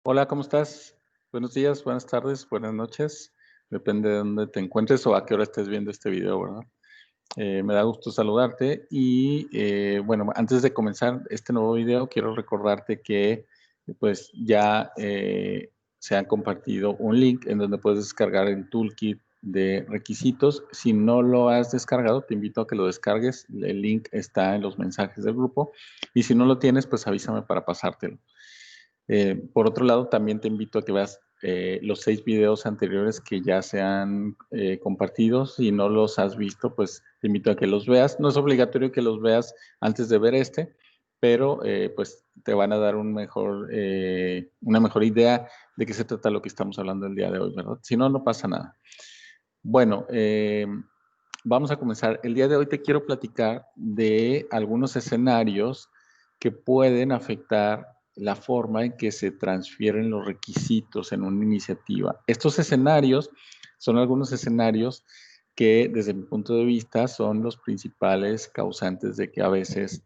Hola, ¿cómo estás? Buenos días, buenas tardes, buenas noches. Depende de dónde te encuentres o a qué hora estés viendo este video, ¿verdad? Me da gusto saludarte y bueno, antes de comenzar este nuevo video, quiero recordarte que pues ya se han compartido un link en donde puedes descargar el toolkit de requisitos. Si no lo has descargado, te invito a que lo descargues. El link está en los mensajes del grupo y si no lo tienes, pues avísame para pasártelo. Por otro lado, también te invito a que veas los 6 videos anteriores que ya se han compartido. Si no los has visto, pues te invito a que los veas. No es obligatorio que los veas antes de ver este, pero pues te van a dar una mejor idea de qué se trata lo que estamos hablando el día de hoy, ¿verdad? Si no, no pasa nada. Bueno, vamos a comenzar. El día de hoy te quiero platicar de algunos escenarios que pueden afectar la forma en que se transfieren los requisitos en una iniciativa. Estos escenarios son algunos escenarios que desde mi punto de vista son los principales causantes de que a veces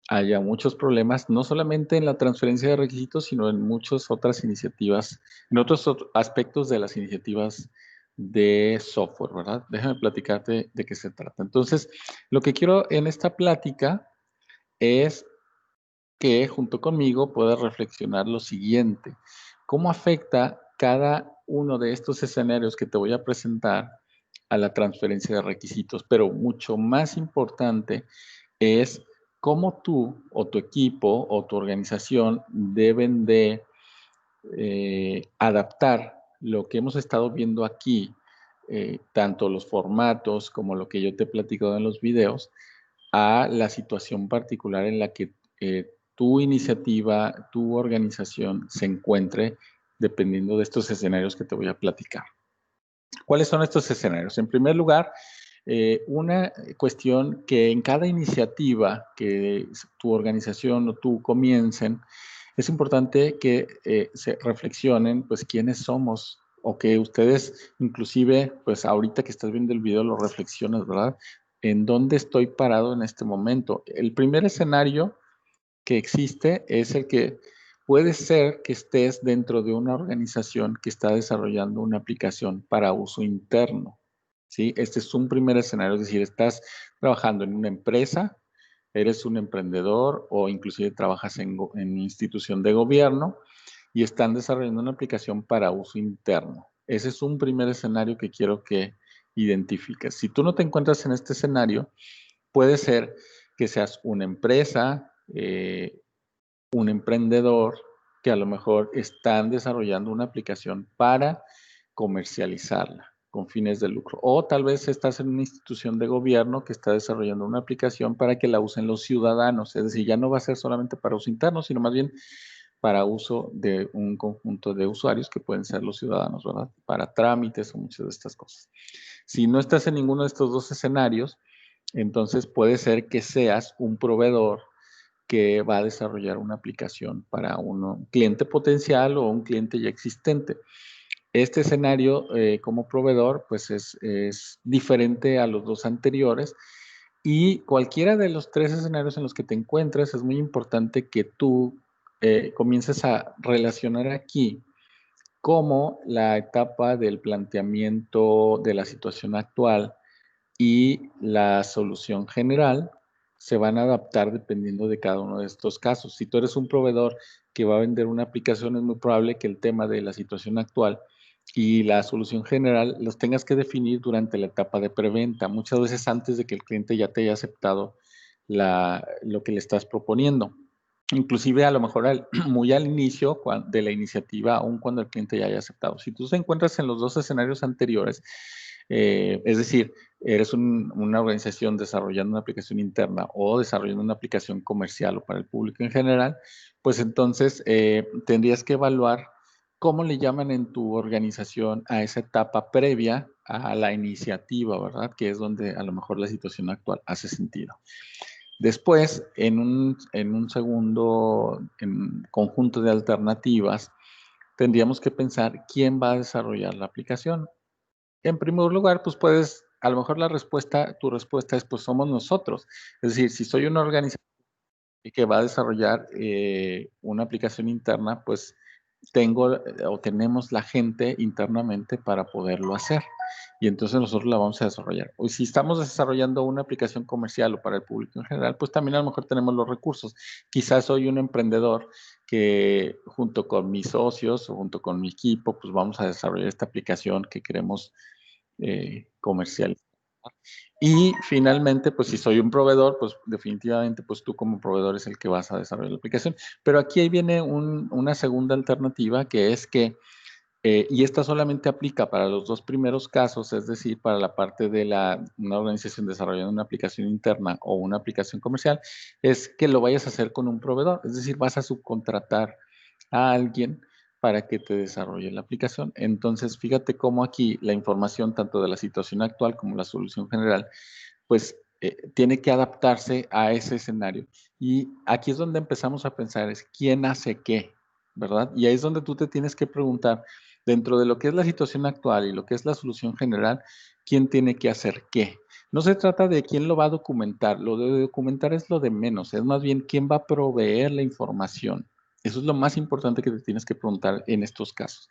haya muchos problemas, no solamente en la transferencia de requisitos, sino en muchas otras iniciativas, en otros aspectos de las iniciativas de software, ¿verdad? Déjame platicarte de qué se trata. Entonces, lo que quiero en esta plática es que junto conmigo puedas reflexionar lo siguiente. ¿Cómo afecta cada uno de estos escenarios que te voy a presentar a la transferencia de requisitos? Pero mucho más importante es cómo tú o tu equipo o tu organización deben de adaptar lo que hemos estado viendo aquí, tanto los formatos como lo que yo te he platicado en los videos, a la situación particular en la que tu iniciativa, tu organización se encuentre, dependiendo de estos escenarios que te voy a platicar. ¿Cuáles son estos escenarios? En primer lugar, una cuestión que en cada iniciativa que tu organización o tú comiencen, es importante que se reflexionen, pues, quiénes somos o que ustedes, inclusive, pues, ahorita que estás viendo el video, lo reflexionas, ¿verdad? ¿En dónde estoy parado en este momento? El primer escenario que existe es el que puede ser que estés dentro de una organización que está desarrollando una aplicación para uso interno, ¿sí? Este es un primer escenario, es decir, estás trabajando en una empresa, eres un emprendedor o inclusive trabajas en institución de gobierno y están desarrollando una aplicación para uso interno. Ese es un primer escenario que quiero que identifiques. Si tú no te encuentras en este escenario, puede ser que seas una empresa, un emprendedor que a lo mejor están desarrollando una aplicación para comercializarla con fines de lucro. O tal vez estás en una institución de gobierno que está desarrollando una aplicación para que la usen los ciudadanos. Es decir, ya no va a ser solamente para uso interno, sino más bien para uso de un conjunto de usuarios que pueden ser los ciudadanos, ¿verdad? Para trámites o muchas de estas cosas. Si no estás en ninguno de estos dos escenarios, entonces puede ser que seas un proveedor que va a desarrollar una aplicación para un cliente potencial o un cliente ya existente. Este escenario como proveedor pues es diferente a los dos anteriores y cualquiera de los tres escenarios en los que te encuentres es muy importante que tú comiences a relacionar aquí cómo la etapa del planteamiento de la situación actual y la solución general se van a adaptar dependiendo de cada uno de estos casos. Si tú eres un proveedor que va a vender una aplicación, es muy probable que el tema de la situación actual y la solución general los tengas que definir durante la etapa de preventa, muchas veces antes de que el cliente ya te haya aceptado lo que le estás proponiendo. Inclusive a lo mejor muy al inicio de la iniciativa, aun cuando el cliente ya haya aceptado. Si tú te encuentras en los dos escenarios anteriores, es decir, eres una organización desarrollando una aplicación interna o desarrollando una aplicación comercial o para el público en general, pues entonces tendrías que evaluar cómo le llaman en tu organización a esa etapa previa a la iniciativa, ¿verdad? Que es donde a lo mejor la situación actual hace sentido. Después, en un segundo conjunto de alternativas, tendríamos que pensar quién va a desarrollar la aplicación. En primer lugar, pues puedes, a lo mejor tu respuesta es, pues somos nosotros. Es decir, si soy una organización que va a desarrollar una aplicación interna, pues tengo o tenemos la gente internamente para poderlo hacer. Y entonces nosotros la vamos a desarrollar. O si estamos desarrollando una aplicación comercial o para el público en general, pues también a lo mejor tenemos los recursos. Quizás soy un emprendedor que junto con mis socios o junto con mi equipo, pues vamos a desarrollar esta aplicación que queremos comercializar. Y finalmente, pues si soy un proveedor, pues definitivamente, pues tú como proveedor es el que vas a desarrollar la aplicación. Pero aquí ahí viene una segunda alternativa que es que, y esta solamente aplica para los dos primeros casos, es decir, para la parte de una organización desarrollando una aplicación interna o una aplicación comercial, es que lo vayas a hacer con un proveedor, es decir, vas a subcontratar a alguien para que te desarrolle la aplicación. Entonces, fíjate cómo aquí la información tanto de la situación actual como la solución general pues tiene que adaptarse a ese escenario. Y aquí es donde empezamos a pensar, es quién hace qué, ¿verdad? Y ahí es donde tú te tienes que preguntar, dentro de lo que es la situación actual y lo que es la solución general, ¿quién tiene que hacer qué? No se trata de quién lo va a documentar, lo de documentar es lo de menos, es más bien quién va a proveer la información. Eso es lo más importante que te tienes que preguntar en estos casos.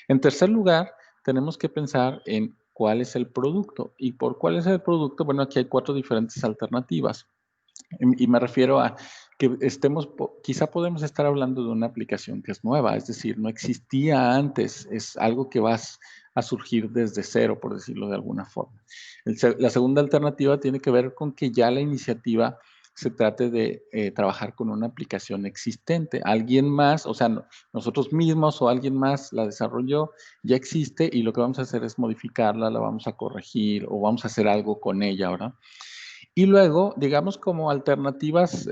En tercer lugar, tenemos que pensar en cuál es el producto. ¿Y por cuál es el producto? Bueno, aquí hay 4 diferentes alternativas. Y me refiero a que quizá podemos estar hablando de una aplicación que es nueva, es decir, no existía antes, es algo que vas a surgir desde cero, por decirlo de alguna forma. La segunda alternativa tiene que ver con que ya la iniciativa se trate de trabajar con una aplicación existente. Alguien más, o sea, nosotros mismos o alguien más la desarrolló, ya existe y lo que vamos a hacer es modificarla, la vamos a corregir o vamos a hacer algo con ella, ¿verdad? Y luego, digamos, como alternativas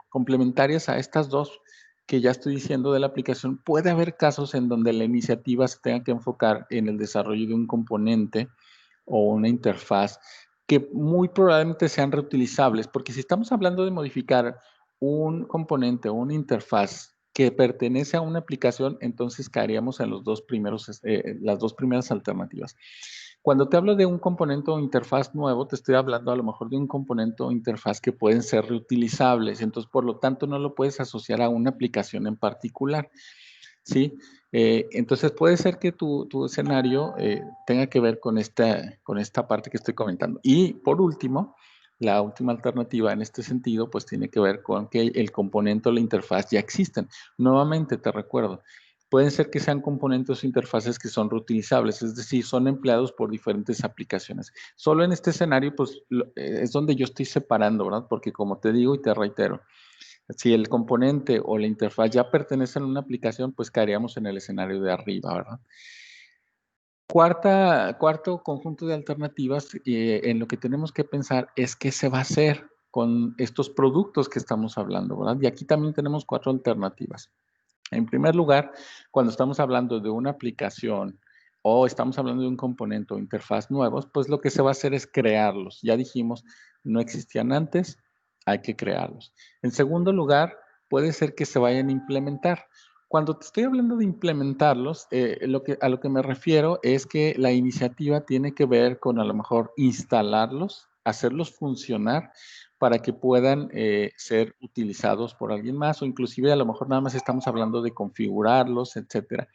complementarias a estas dos que ya estoy diciendo de la aplicación, puede haber casos en donde la iniciativa se tenga que enfocar en el desarrollo de un componente o una interfaz que muy probablemente sean reutilizables, porque si estamos hablando de modificar un componente o una interfaz que pertenece a una aplicación, entonces caeríamos en las dos primeras alternativas. Cuando te hablo de un componente o interfaz nuevo, te estoy hablando a lo mejor de un componente o interfaz que pueden ser reutilizables, entonces por lo tanto no lo puedes asociar a una aplicación en particular, ¿sí? Entonces puede ser que tu escenario tenga que ver con esta parte que estoy comentando. Y por último, la última alternativa en este sentido, pues tiene que ver con que el componente o la interfaz ya existen. Nuevamente te recuerdo, pueden ser que sean componentes o interfaces que son reutilizables, es decir, son empleados por diferentes aplicaciones. Solo en este escenario, pues es donde yo estoy separando, ¿verdad? Porque como te digo y te reitero, si el componente o la interfaz ya pertenecen a una aplicación, pues caeríamos en el escenario de arriba, ¿verdad? Cuarto conjunto de alternativas en lo que tenemos que pensar es qué se va a hacer con estos productos que estamos hablando, ¿verdad? Y aquí también tenemos 4 alternativas. En primer lugar, cuando estamos hablando de una aplicación o estamos hablando de un componente o interfaz nuevos, pues lo que se va a hacer es crearlos. Ya dijimos, no existían antes, hay que crearlos. En segundo lugar, puede ser que se vayan a implementar. Cuando te estoy hablando de implementarlos, a lo que me refiero es que la iniciativa tiene que ver con a lo mejor instalarlos, hacerlos funcionar para que puedan ser utilizados por alguien más o inclusive a lo mejor nada más estamos hablando de configurarlos, etcétera.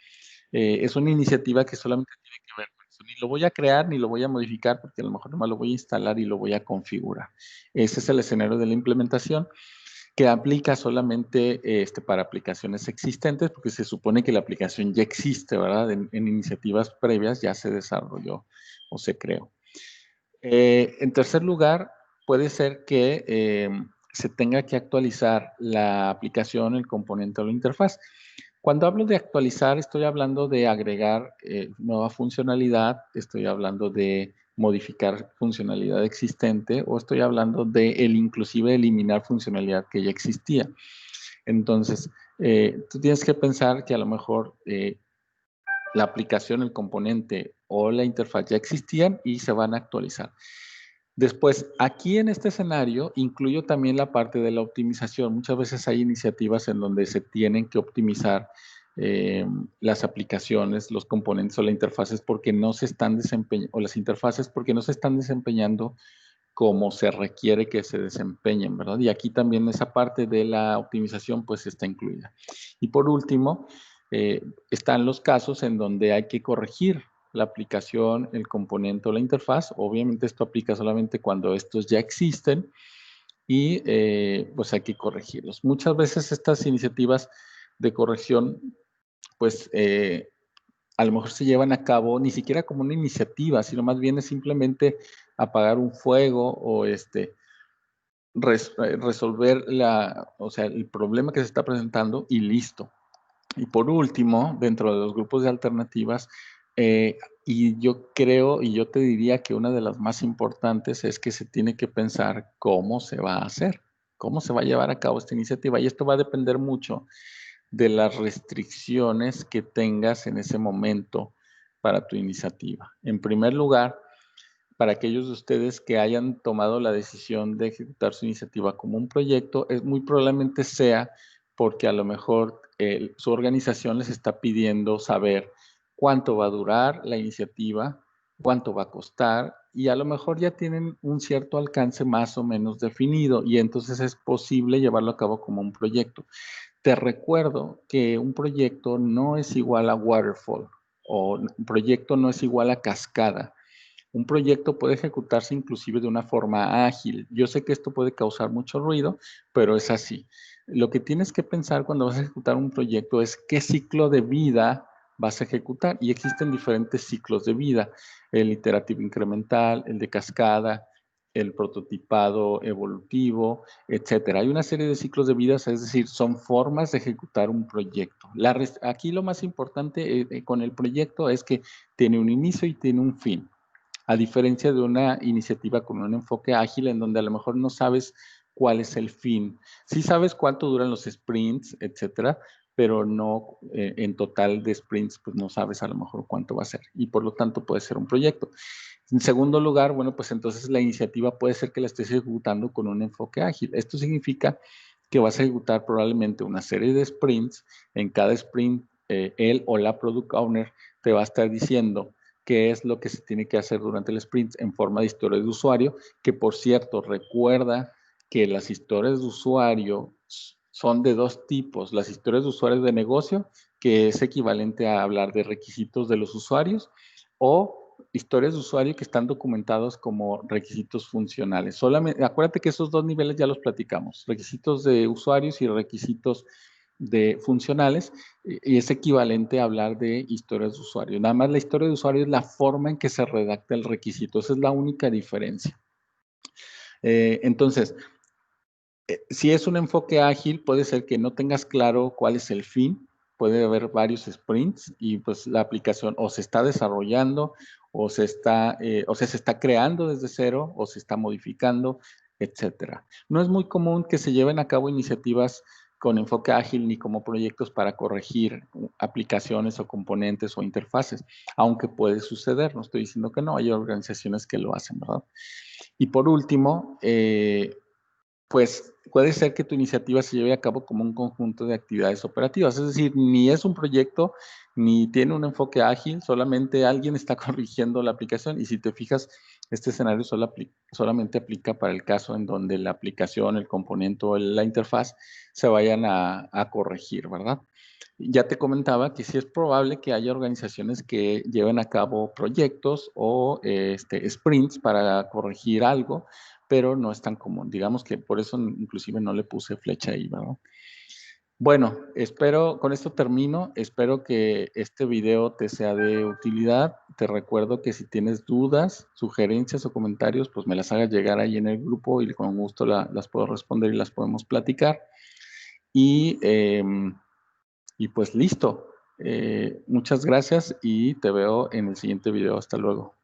Es una iniciativa que solamente tiene que ver con eso. Ni lo voy a crear ni lo voy a modificar porque a lo mejor nomás lo voy a instalar y lo voy a configurar. Ese es el escenario de la implementación que aplica solamente para aplicaciones existentes porque se supone que la aplicación ya existe, ¿verdad? En iniciativas previas ya se desarrolló o se creó. En tercer lugar, puede ser que se tenga que actualizar la aplicación, el componente o la interfaz. Cuando hablo de actualizar, estoy hablando de agregar nueva funcionalidad, estoy hablando de modificar funcionalidad existente o estoy hablando de inclusive eliminar funcionalidad que ya existía. Entonces, tú tienes que pensar que a lo mejor la aplicación, el componente o la interfaz ya existían y se van a actualizar. Después, aquí en este escenario incluyo también la parte de la optimización. Muchas veces hay iniciativas en donde se tienen que optimizar las aplicaciones, los componentes o las interfaces porque no se están desempeñando, o las interfaces porque no se están desempeñando como se requiere que se desempeñen, ¿verdad? Y aquí también esa parte de la optimización pues está incluida. Y por último, están los casos en donde hay que corregir la aplicación, el componente o la interfaz. Obviamente esto aplica solamente cuando estos ya existen y pues hay que corregirlos. Muchas veces estas iniciativas de corrección pues a lo mejor se llevan a cabo ni siquiera como una iniciativa, sino más bien es simplemente apagar un fuego o resolver o sea, el problema que se está presentando y listo. Y por último, dentro de los grupos de alternativas, y yo creo y yo te diría que una de las más importantes es que se tiene que pensar cómo se va a hacer, cómo se va a llevar a cabo esta iniciativa. Y esto va a depender mucho de las restricciones que tengas en ese momento para tu iniciativa. En primer lugar, para aquellos de ustedes que hayan tomado la decisión de ejecutar su iniciativa como un proyecto, muy probablemente sea porque a lo mejor su organización les está pidiendo saber cuánto va a durar la iniciativa, cuánto va a costar y a lo mejor ya tienen un cierto alcance más o menos definido y entonces es posible llevarlo a cabo como un proyecto. Te recuerdo que un proyecto no es igual a waterfall o un proyecto no es igual a cascada. Un proyecto puede ejecutarse inclusive de una forma ágil. Yo sé que esto puede causar mucho ruido, pero es así. Lo que tienes que pensar cuando vas a ejecutar un proyecto es qué ciclo de vida vas a ejecutar. Y existen diferentes ciclos de vida. El iterativo incremental, el de cascada, el prototipado evolutivo, etcétera. Hay una serie de ciclos de vida, es decir, son formas de ejecutar un proyecto. Aquí lo más importante con el proyecto es que tiene un inicio y tiene un fin, a diferencia de una iniciativa con un enfoque ágil en donde a lo mejor no sabes cuál es el fin. Sí sabes cuánto duran los sprints, etcétera, pero no en total de sprints, pues no sabes a lo mejor cuánto va a ser y por lo tanto puede ser un proyecto. En segundo lugar, bueno, pues entonces la iniciativa puede ser que la estés ejecutando con un enfoque ágil. Esto significa que vas a ejecutar probablemente una serie de sprints. En cada sprint, él o la product owner te va a estar diciendo qué es lo que se tiene que hacer durante el sprint en forma de historia de usuario, que por cierto, recuerda que las historias de usuario son de dos tipos, las historias de usuario de negocio, que es equivalente a hablar de requisitos de los usuarios, o historias de usuario que están documentados como requisitos funcionales. Solamente, acuérdate que esos dos niveles ya los platicamos, requisitos de usuarios y requisitos de funcionales, y es equivalente a hablar de historias de usuario. Nada más la historia de usuario es la forma en que se redacta el requisito, esa es la única diferencia. Entonces, si es un enfoque ágil, puede ser que no tengas claro cuál es el fin, puede haber varios sprints y pues la aplicación o se está desarrollando o se está creando desde cero o se está modificando, etcétera. No es muy común que se lleven a cabo iniciativas con enfoque ágil ni como proyectos para corregir aplicaciones o componentes o interfaces, aunque puede suceder, no estoy diciendo que no, hay organizaciones que lo hacen, ¿verdad? Y por último, pues puede ser que tu iniciativa se lleve a cabo como un conjunto de actividades operativas, es decir, ni es un proyecto, ni tiene un enfoque ágil, solamente alguien está corrigiendo la aplicación y si te fijas, este escenario solamente aplica para el caso en donde la aplicación, el componente o la interfaz se vayan a corregir, ¿verdad? Ya te comentaba que sí es probable que haya organizaciones que lleven a cabo proyectos o sprints para corregir algo, pero no es tan común. Digamos que por eso inclusive no le puse flecha ahí, ¿verdad? Bueno, con esto termino. Espero que este video te sea de utilidad. Te recuerdo que si tienes dudas, sugerencias o comentarios, pues me las hagas llegar ahí en el grupo y con gusto las puedo responder y las podemos platicar. Y, y pues listo. Muchas gracias y te veo en el siguiente video. Hasta luego.